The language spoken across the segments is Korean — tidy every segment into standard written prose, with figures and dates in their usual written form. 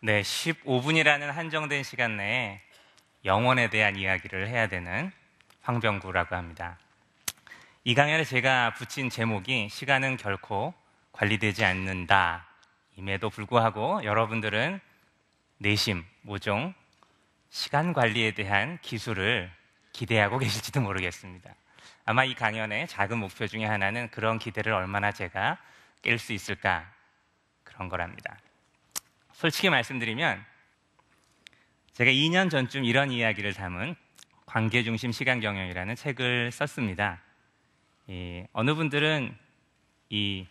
네, 15분이라는 한정된 시간 내에 영혼에 대한 이야기를 해야 되는 황병구라고 합니다. 이 강연에 제가 붙인 제목이 시간은 결코 관리되지 않는다 임에도 불구하고 여러분들은 내심, 모종, 시간 관리에 대한 기술을 기대하고 계실지도 모르겠습니다. 아마 이 강연의 작은 목표 중에 하나는 그런 기대를 얼마나 제가 깰 수 있을까 그런 거랍니다. 솔직히 말씀드리면 제가 2년 전쯤 이런 이야기를 담은 관계중심 시간경영이라는 책을 썼습니다. 어느 분들은 이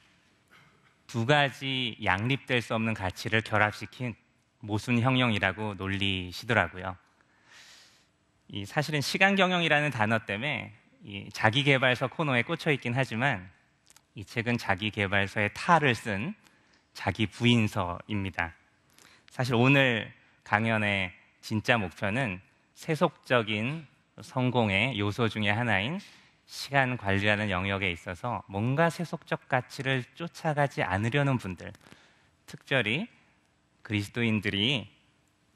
두 가지 양립될 수 없는 가치를 결합시킨 모순형용이라고 놀리시더라고요. 사실은 시간경영이라는 단어 때문에 자기계발서 코너에 꽂혀 있긴 하지만 이 책은 자기계발서의 탈을 쓴 자기 부인서입니다. 사실 오늘 강연의 진짜 목표는 세속적인 성공의 요소 중에 하나인 시간 관리라는 영역에 있어서 뭔가 세속적 가치를 쫓아가지 않으려는 분들, 특별히 그리스도인들이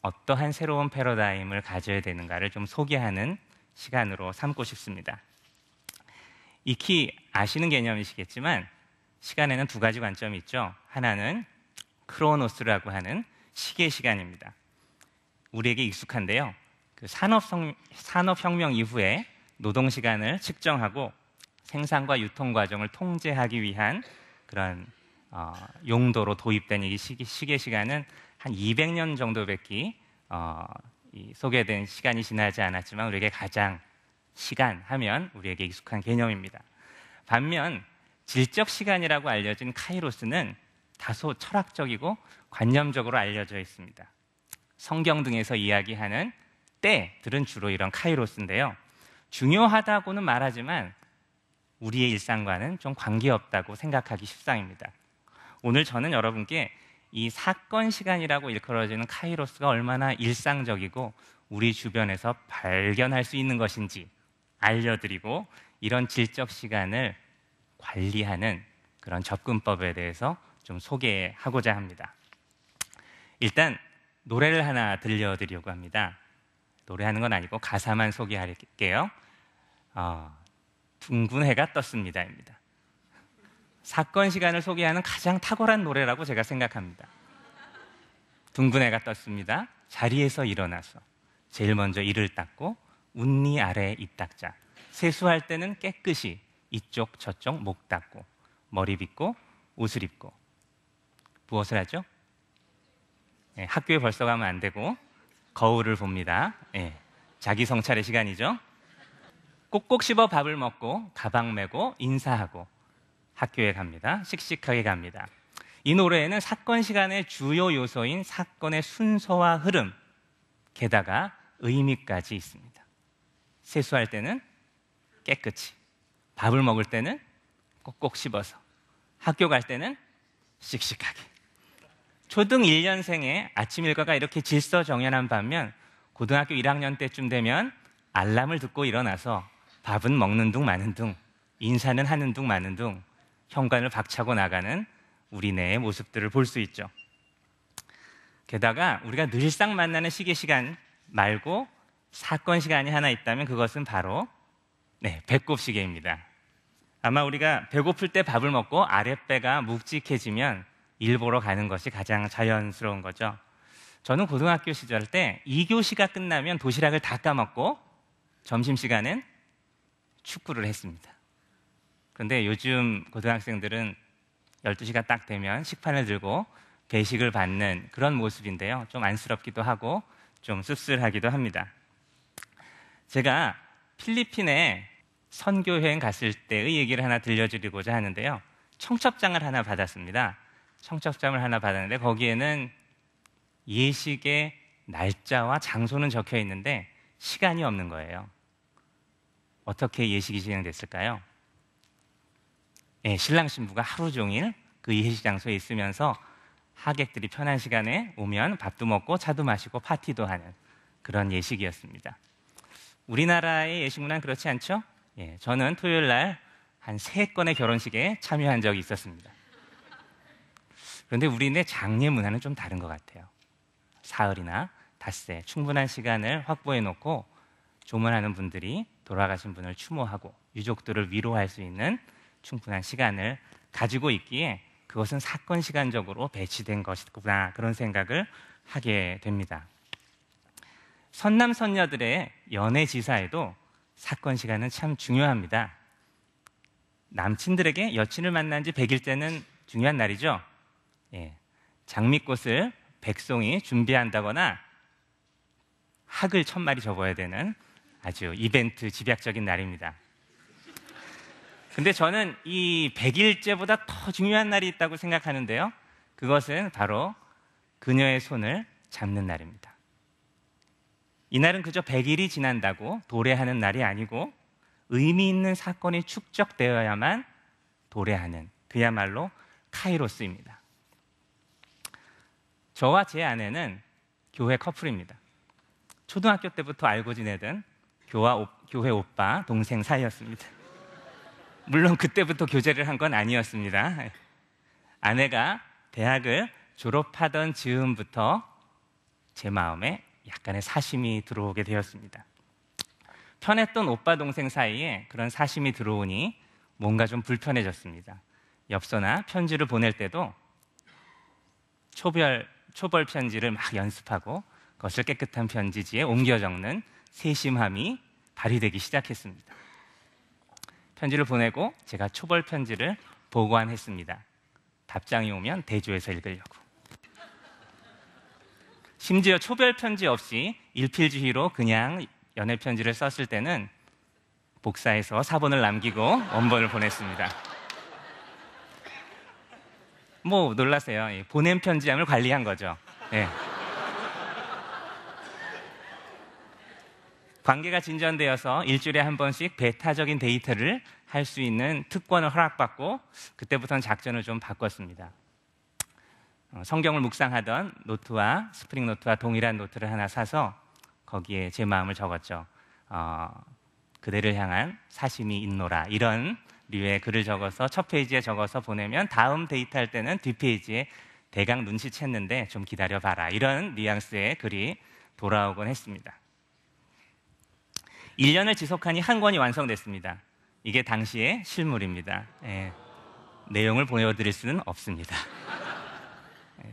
어떠한 새로운 패러다임을 가져야 되는가를 좀 소개하는 시간으로 삼고 싶습니다. 익히 아시는 개념이시겠지만 시간에는 두 가지 관점이 있죠. 하나는 크로노스라고 하는 시계 시간입니다. 우리에게 익숙한데요. 산업혁명 이후에 노동시간을 측정하고 생산과 유통 과정을 통제하기 위한 그런 용도로 도입된 이 시계 시간은 한 200년 정도밖에 소개된 시간이 지나지 않았지만 우리에게 가장 시간 하면 우리에게 익숙한 개념입니다. 반면 질적 시간이라고 알려진 카이로스는 다소 철학적이고 관념적으로 알려져 있습니다. 성경 등에서 이야기하는 때들은 주로 이런 카이로스인데요. 중요하다고는 말하지만 우리의 일상과는 좀 관계없다고 생각하기 십상입니다. 오늘 저는 여러분께 이 사건 시간이라고 일컬어지는 카이로스가 얼마나 일상적이고 우리 주변에서 발견할 수 있는 것인지 알려드리고 이런 질적 시간을 관리하는 그런 접근법에 대해서 좀 소개하고자 합니다. 일단 노래를 하나 들려드리려고 합니다. 노래하는 건 아니고 가사만 소개할게요. 둥근 해가 떴습니다입니다. 사건 시간을 소개하는 가장 탁월한 노래라고 제가 생각합니다. 둥근 해가 떴습니다. 자리에서 일어나서 제일 먼저 이를 닦고 운니 아래에 입 닦자. 세수할 때는 깨끗이 이쪽 저쪽 목 닦고 머리 빗고 옷을 입고 무엇을 하죠? 학교에 벌써 가면 안 되고 거울을 봅니다. 자기 성찰의 시간이죠. 꼭꼭 씹어 밥을 먹고 가방 메고 인사하고 학교에 갑니다. 씩씩하게 갑니다. 이 노래에는 사건 시간의 주요 요소인 사건의 순서와 흐름, 게다가 의미까지 있습니다. 세수할 때는 깨끗이, 밥을 먹을 때는 꼭꼭 씹어서, 학교 갈 때는 씩씩하게. 초등 1년생의 아침 일과가 이렇게 질서정연한 반면 고등학교 1학년 때쯤 되면 알람을 듣고 일어나서 밥은 먹는 둥 마는 둥, 인사는 하는 둥 마는 둥, 현관을 박차고 나가는 우리네의 모습들을 볼 수 있죠. 게다가 우리가 늘상 만나는 시계 시간 말고 사건 시간이 하나 있다면 그것은 바로 배꼽 시계입니다. 아마 우리가 배고플 때 밥을 먹고 아랫배가 묵직해지면 일 보러 가는 것이 가장 자연스러운 거죠. 저는 고등학교 시절 때 2교시가 끝나면 도시락을 다 까먹고 점심시간엔 축구를 했습니다. 그런데 요즘 고등학생들은 12시가 딱 되면 식판을 들고 배식을 받는 그런 모습인데요. 좀 안쓰럽기도 하고 좀 씁쓸하기도 합니다. 제가 필리핀에 선교여행 갔을 때의 얘기를 하나 들려드리고자 하는데요. 청첩장을 하나 받았습니다. 청첩장을 하나 받았는데 거기에는 예식의 날짜와 장소는 적혀 있는데 시간이 없는 거예요. 어떻게 예식이 진행됐을까요? 신랑 신부가 하루 종일 그 예식 장소에 있으면서 하객들이 편한 시간에 오면 밥도 먹고 차도 마시고 파티도 하는 그런 예식이었습니다. 우리나라의 예식 문화는 그렇지 않죠? 저는 토요일 날 한 3건의 결혼식에 참여한 적이 있었습니다. 그런데 우리네 장례 문화는 좀 다른 것 같아요. 사흘이나 닷새 충분한 시간을 확보해 놓고 조문하는 분들이 돌아가신 분을 추모하고 유족들을 위로할 수 있는 충분한 시간을 가지고 있기에 그것은 사건 시간적으로 배치된 것이구나, 그런 생각을 하게 됩니다. 선남 선녀들의 연애 지사에도 사건 시간은 참 중요합니다. 남친들에게 여친을 만난 지 100일째는 중요한 날이죠. 예, 장미꽃을 백송이 준비한다거나 학을 1000마리 접어야 되는 아주 이벤트 집약적인 날입니다. 근데 저는 이 100일째보다 더 중요한 날이 있다고 생각하는데요. 그것은 바로 그녀의 손을 잡는 날입니다. 이날은 그저 100일이 지난다고 도래하는 날이 아니고 의미 있는 사건이 축적되어야만 도래하는, 그야말로 카이로스입니다. 저와 제 아내는 교회 커플입니다. 초등학교 때부터 알고 지내던 교회 오빠 동생 사이였습니다. 물론 그때부터 교제를 한 건 아니었습니다. 아내가 대학을 졸업하던 즈음부터 제 마음에 약간의 사심이 들어오게 되었습니다. 편했던 오빠 동생 사이에 그런 사심이 들어오니 뭔가 좀 불편해졌습니다. 엽서나 편지를 보낼 때도 초벌 편지를 막 연습하고 그것을 깨끗한 편지지에 옮겨 적는 세심함이 발휘되기 시작했습니다. 편지를 보내고 제가 초벌 편지를 보관했습니다. 답장이 오면 대조해서 읽으려고. 심지어 초별 편지 없이 일필주의로 그냥 연애 편지를 썼을 때는 복사해서 사본을 남기고 원본을 보냈습니다. 뭐 놀라세요. 보낸 편지함을 관리한 거죠. 네. 관계가 진전되어서 일주일에 한 번씩 배타적인 데이트를 할 수 있는 특권을 허락받고 그때부터는 작전을 좀 바꿨습니다. 성경을 묵상하던 노트와 스프링 노트와 동일한 노트를 하나 사서 거기에 제 마음을 적었죠. 그대를 향한 사심이 있노라, 이런 류의 글을 적어서 첫 페이지에 적어서 보내면 다음 데이트할 때는 뒷페이지에 대강 눈치챘는데 좀 기다려봐라, 이런 뉘앙스의 글이 돌아오곤 했습니다. 1년을 지속하니 한 권이 완성됐습니다. 이게 당시의 실물입니다. 예, 내용을 보여드릴 수는 없습니다.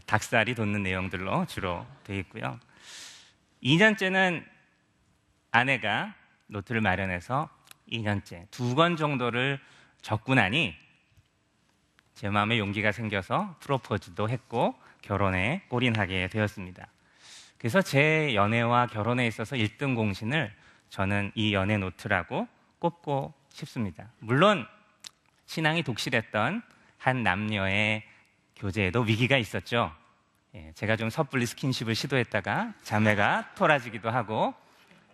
닭살이 돋는 내용들로 주로 되어 있고요. 2년째는 아내가 노트를 마련해서 2년째 2권 정도를 적고 나니 제 마음에 용기가 생겨서 프로포즈도 했고 결혼에 골인하게 되었습니다. 그래서 제 연애와 결혼에 있어서 1등 공신을 저는 이 연애 노트라고 꼽고 싶습니다. 물론 신앙이 독실했던 한 남녀의 교제에도 위기가 있었죠. 제가 좀 섣불리 스킨십을 시도했다가 자매가 토라지기도 하고,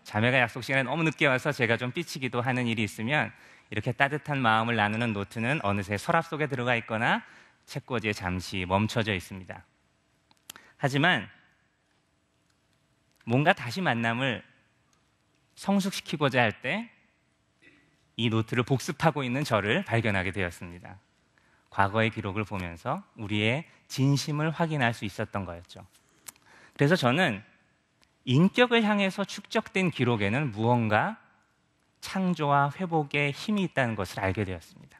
자매가 약속 시간에 너무 늦게 와서 제가 좀 삐치기도 하는 일이 있으면 이렇게 따뜻한 마음을 나누는 노트는 어느새 서랍 속에 들어가 있거나 책꽂이에 잠시 멈춰져 있습니다. 하지만 뭔가 다시 만남을 성숙시키고자 할 때 이 노트를 복습하고 있는 저를 발견하게 되었습니다. 과거의 기록을 보면서 우리의 진심을 확인할 수 있었던 거였죠. 그래서 저는 인격을 향해서 축적된 기록에는 무언가 창조와 회복의 힘이 있다는 것을 알게 되었습니다.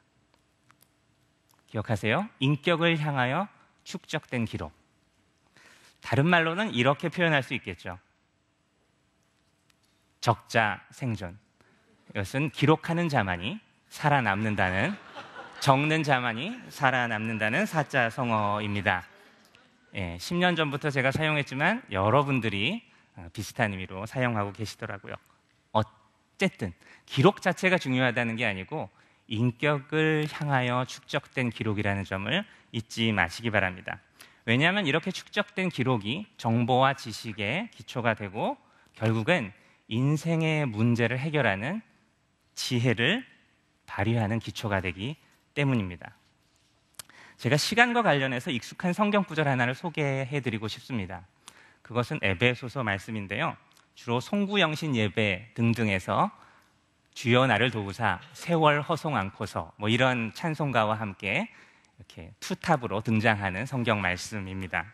기억하세요? 인격을 향하여 축적된 기록. 다른 말로는 이렇게 표현할 수 있겠죠. 적자 생존. 이것은 기록하는 자만이 살아남는다는, 적는 자만이 살아남는다는 사자성어입니다. 10년 전부터 제가 사용했지만 여러분들이 비슷한 의미로 사용하고 계시더라고요. 어쨌든 기록 자체가 중요하다는 게 아니고 인격을 향하여 축적된 기록이라는 점을 잊지 마시기 바랍니다. 왜냐하면 이렇게 축적된 기록이 정보와 지식의 기초가 되고 결국은 인생의 문제를 해결하는 지혜를 발휘하는 기초가 되기 때문입니다. 제가 시간과 관련해서 익숙한 성경 구절 하나를 소개해드리고 싶습니다. 그것은 에베소서 말씀인데요. 주로 송구영신 예배 등등에서 주여 나를 도우사 세월 허송 않고서 뭐 이런 찬송가와 함께 이렇게 투탑으로 등장하는 성경 말씀입니다.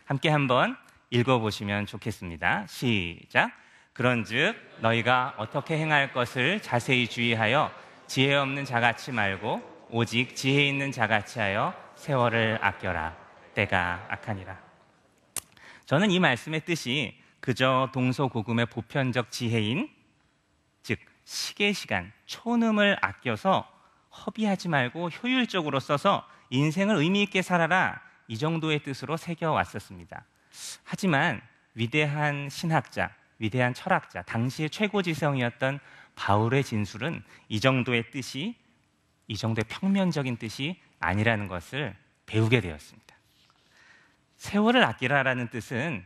함께 한번 읽어보시면 좋겠습니다. 시작. 그런즉 너희가 어떻게 행할 것을 자세히 주의하여 지혜 없는 자같이 말고 오직 지혜 있는 자같이 하여 세월을 아껴라. 때가 악하니라. 저는 이 말씀의 뜻이 그저 동서고금의 보편적 지혜인, 즉 시계 시간, 촌음을 아껴서 허비하지 말고 효율적으로 써서 인생을 의미 있게 살아라, 이 정도의 뜻으로 새겨왔었습니다. 하지만 위대한 신학자, 위대한 철학자, 당시의 최고지성이었던 바울의 진술은 이 정도의 뜻이, 이 정도의 평면적인 뜻이 아니라는 것을 배우게 되었습니다. 세월을 아끼라라는 뜻은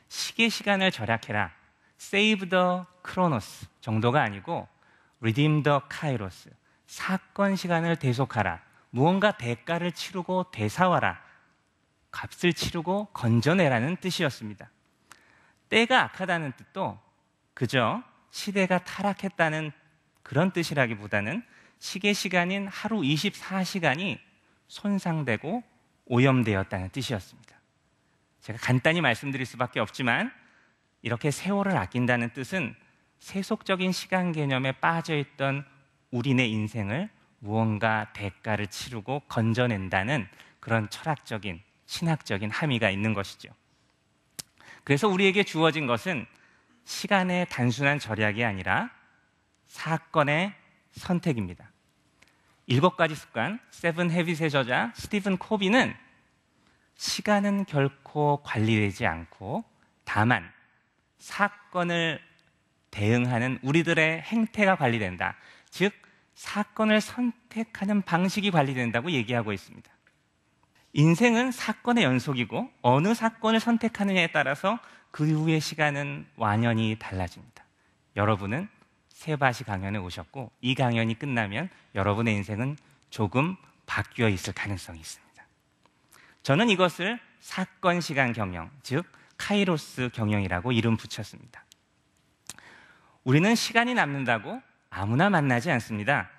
시계 시간을 절약해라, save the chronos 정도가 아니고 redeem the kairos, 사건 시간을 대속하라, 무언가 대가를 치르고 되사와라, 값을 치르고 건져내라는 뜻이었습니다. 때가 악하다는 뜻도 그저 시대가 타락했다는 그런 뜻이라기보다는 시계 시간인 하루 24시간이 손상되고 오염되었다는 뜻이었습니다. 제가 간단히 말씀드릴 수밖에 없지만 이렇게 세월을 아낀다는 뜻은 세속적인 시간 개념에 빠져있던 우리네 인생을 무언가 대가를 치르고 건져낸다는 그런 철학적인, 신학적인 함의가 있는 것이죠. 그래서 우리에게 주어진 것은 시간의 단순한 절약이 아니라 사건의 선택입니다. 7가지 습관, 세븐 헤빗의 저자 스티븐 코비는 시간은 결코 관리되지 않고 다만 사건을 대응하는 우리들의 행태가 관리된다. 즉, 사건을 선택하는 방식이 관리된다고 얘기하고 있습니다. 인생은 사건의 연속이고 어느 사건을 선택하느냐에 따라서 그 이후의 시간은 완연히 달라집니다. 여러분은 세바시 강연에 오셨고 이 강연이 끝나면 여러분의 인생은 조금 바뀌어 있을 가능성이 있습니다. 저는 이것을 사건 시간 경영, 즉 카이로스 경영이라고 이름 붙였습니다. 우리는 시간이 남는다고 아무나 만나지 않습니다.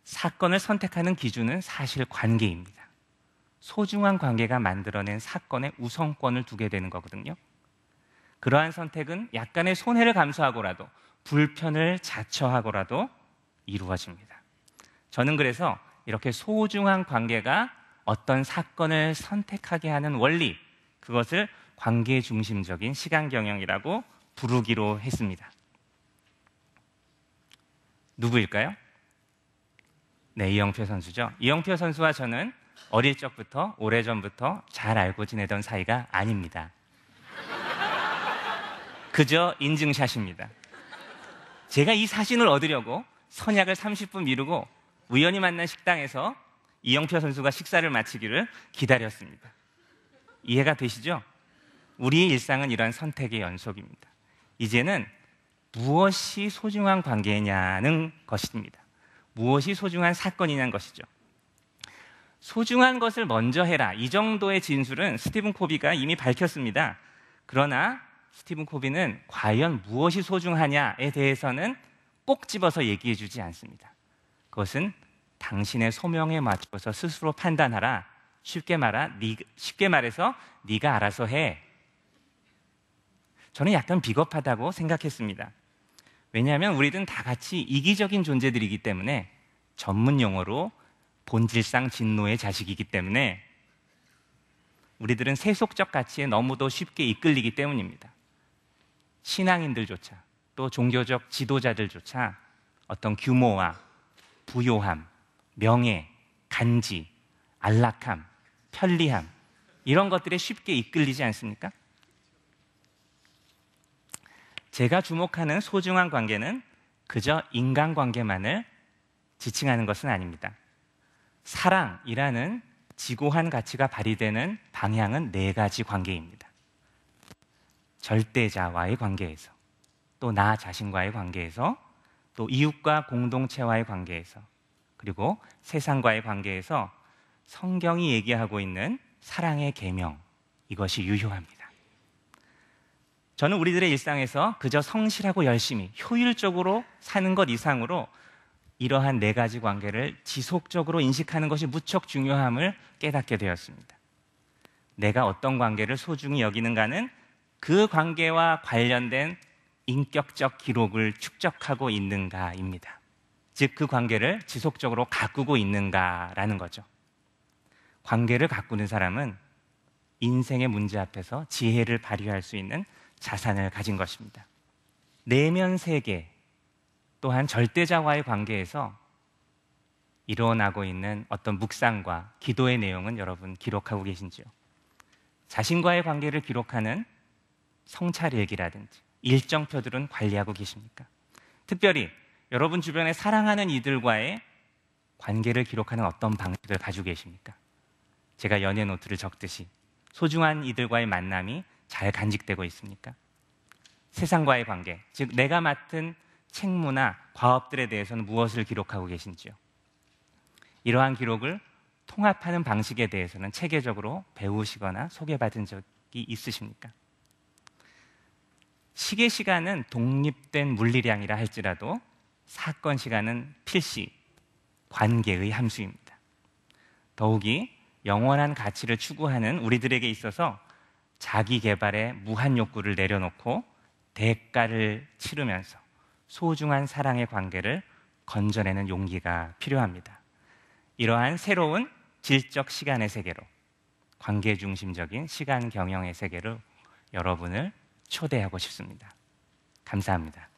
사건을 선택하는 기준은 사실 관계입니다. 소중한 관계가 만들어낸 사건에 우선권을 두게 되는 거거든요. 그러한 선택은 약간의 손해를 감수하고라도, 불편을 자처하고라도 이루어집니다. 저는 그래서 이렇게 소중한 관계가 어떤 사건을 선택하게 하는 원리, 그것을 관계 중심적인 시간 경영이라고 부르기로 했습니다. 누구일까요? 네, 이영표 선수죠. 이영표 선수와 저는 어릴 적부터, 오래전부터 잘 알고 지내던 사이가 아닙니다. 그저 인증샷입니다. 제가 이 사진을 얻으려고 선약을 30분 미루고 우연히 만난 식당에서 이영표 선수가 식사를 마치기를 기다렸습니다. 이해가 되시죠? 우리의 일상은 이러한 선택의 연속입니다. 이제는 무엇이 소중한 관계냐는 것입니다. 무엇이 소중한 사건이냐는 것이죠. 소중한 것을 먼저 해라, 이 정도의 진술은 스티븐 코비가 이미 밝혔습니다. 그러나 스티븐 코비는 과연 무엇이 소중하냐에 대해서는 꼭 집어서 얘기해 주지 않습니다. 그것은 당신의 소명에 맞춰서 스스로 판단하라. 쉽게 말해서 네가 알아서 해. 저는 약간 비겁하다고 생각했습니다. 왜냐하면 우리들은 다 같이 이기적인 존재들이기 때문에, 전문 용어로 본질상 진노의 자식이기 때문에 우리들은 세속적 가치에 너무도 쉽게 이끌리기 때문입니다. 신앙인들조차, 또 종교적 지도자들조차 어떤 규모와 부요함, 명예, 간지, 안락함, 편리함, 이런 것들에 쉽게 이끌리지 않습니까? 제가 주목하는 소중한 관계는 그저 인간관계만을 지칭하는 것은 아닙니다. 사랑이라는 지고한 가치가 발휘되는 방향은 4가지 관계입니다. 절대자와의 관계에서, 또 나 자신과의 관계에서, 또 이웃과 공동체와의 관계에서, 그리고 세상과의 관계에서 성경이 얘기하고 있는 사랑의 계명, 이것이 유효합니다. 저는 우리들의 일상에서 그저 성실하고 열심히 효율적으로 사는 것 이상으로 이러한 4가지 관계를 지속적으로 인식하는 것이 무척 중요함을 깨닫게 되었습니다. 내가 어떤 관계를 소중히 여기는가는 그 관계와 관련된 인격적 기록을 축적하고 있는가입니다. 즉, 그 관계를 지속적으로 가꾸고 있는가라는 거죠. 관계를 가꾸는 사람은 인생의 문제 앞에서 지혜를 발휘할 수 있는 자산을 가진 것입니다. 내면 세계 또한 절대자와의 관계에서 일어나고 있는 어떤 묵상과 기도의 내용은 여러분 기록하고 계신지요? 자신과의 관계를 기록하는 성찰일기라든지 일정표들은 관리하고 계십니까? 특별히 여러분 주변에 사랑하는 이들과의 관계를 기록하는 어떤 방식을 가지고 계십니까? 제가 연애 노트를 적듯이 소중한 이들과의 만남이 잘 간직되고 있습니까? 세상과의 관계, 즉 내가 맡은 책무나 과업들에 대해서는 무엇을 기록하고 계신지요? 이러한 기록을 통합하는 방식에 대해서는 체계적으로 배우시거나 소개받은 적이 있으십니까? 시계 시간은 독립된 물리량이라 할지라도 사건 시간은 필시 관계의 함수입니다. 더욱이 영원한 가치를 추구하는 우리들에게 있어서 자기 개발에 무한 욕구를 내려놓고 대가를 치르면서 소중한 사랑의 관계를 건져내는 용기가 필요합니다. 이러한 새로운 질적 시간의 세계로, 관계 중심적인 시간 경영의 세계로 여러분을 초대하고 싶습니다. 감사합니다.